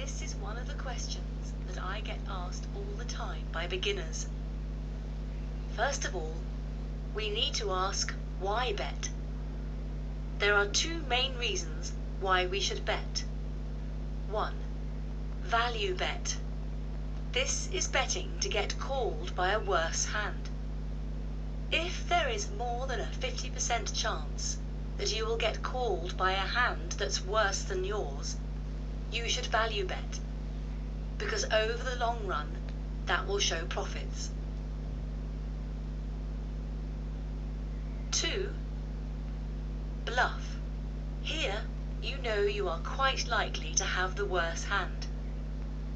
This is one of the questions that I get asked all the time by beginners. First of all, we need to ask why bet. There are two main reasons why we should bet. 1. Value bet. This is betting to get called by a worse hand. If there is more than a 50% chance that you will get called by a hand that's worse than yours, you should value bet, because over the long run, that will show profits. 2. Bluff. Here, you know you are quite likely to have the worse hand,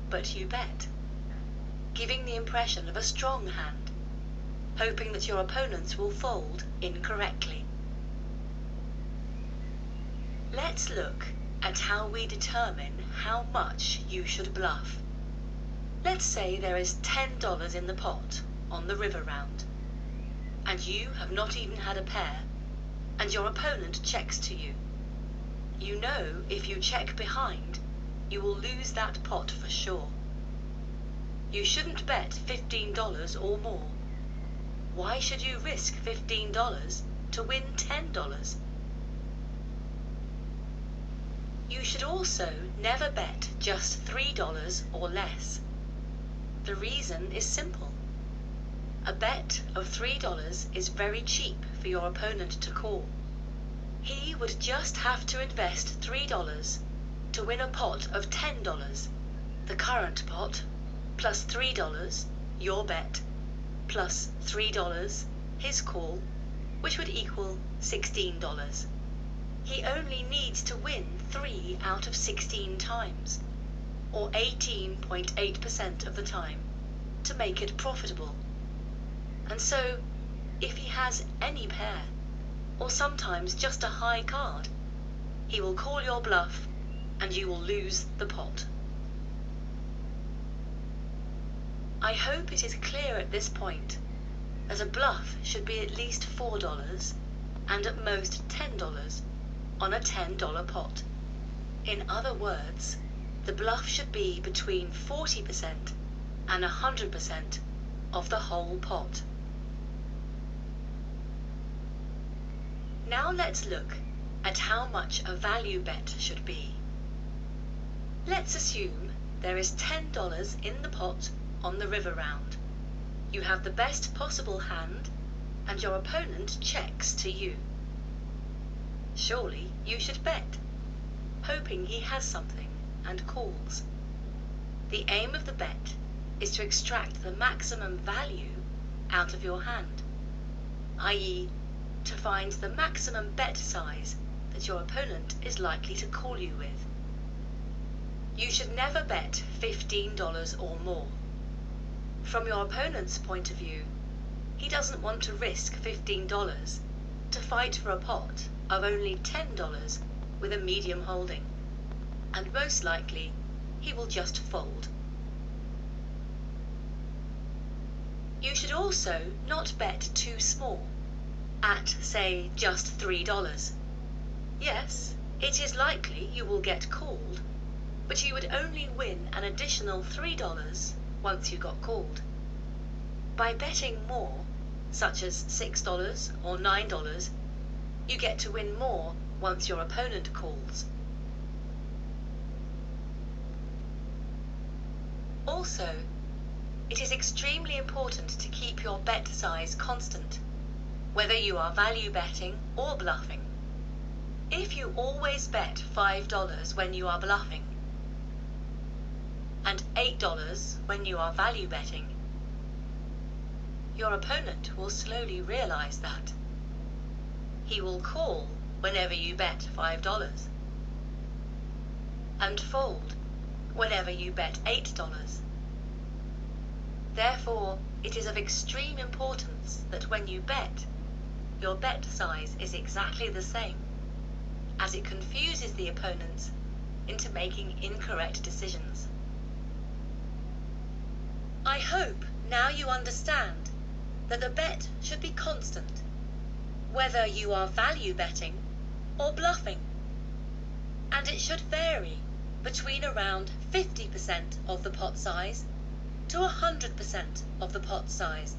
but you bet, giving the impression of a strong hand, hoping that your opponents will fold incorrectly. Let's look at how we determine how much you should bluff. Let's say there is $10 in the pot on the river round, and you have not even had a pair, and your opponent checks to you. You know if you check behind, you will lose that pot for sure. You shouldn't bet $15 or more. Why should you risk $15 to win $10? You should also never bet just $3 or less. The reason is simple. A bet of $3 is very cheap for your opponent to call. He would just have to invest $3 to win a pot of $10, the current pot, plus $3, your bet, plus $3, his call, which would equal $16. He only needs to win 3 out of 16 times, or 18.8% of the time, to make it profitable. And so, if he has any pair, or sometimes just a high card, he will call your bluff and you will lose the pot. I hope it is clear at this point that a bluff should be at least $4 and at most $10 on a $10 pot. In other words, the bluff should be between 40% and 100% of the whole pot. Now let's look at how much a value bet should be. Let's assume there is $10 in the pot on the river round. You have the best possible hand and your opponent checks to you. Surely you should bet, hoping he has something and calls. The aim of the bet is to extract the maximum value out of your hand, i.e., to find the maximum bet size that your opponent is likely to call you with. You should never bet $15 or more. From your opponent's point of view, he doesn't want to risk $15 to fight for a pot of only $10 with a medium holding, and most likely he will just fold. You should also not bet too small, at, say, just $3. Yes, it is likely you will get called, but you would only win an additional $3 once you got called. By betting more, such as $6 or $9, you get to win more once your opponent calls. Also, it is extremely important to keep your bet size constant, whether you are value betting or bluffing. If you always bet $5 when you are bluffing, and $8 when you are value betting, your opponent will slowly realize that. He will call whenever you bet $5, and fold whenever you bet $8. Therefore, it is of extreme importance that when you bet, your bet size is exactly the same, as it confuses the opponents into making incorrect decisions. I hope now you understand that the bet should be constant, whether you are value betting or bluffing, and it should vary between around 50% of the pot size to 100% of the pot size.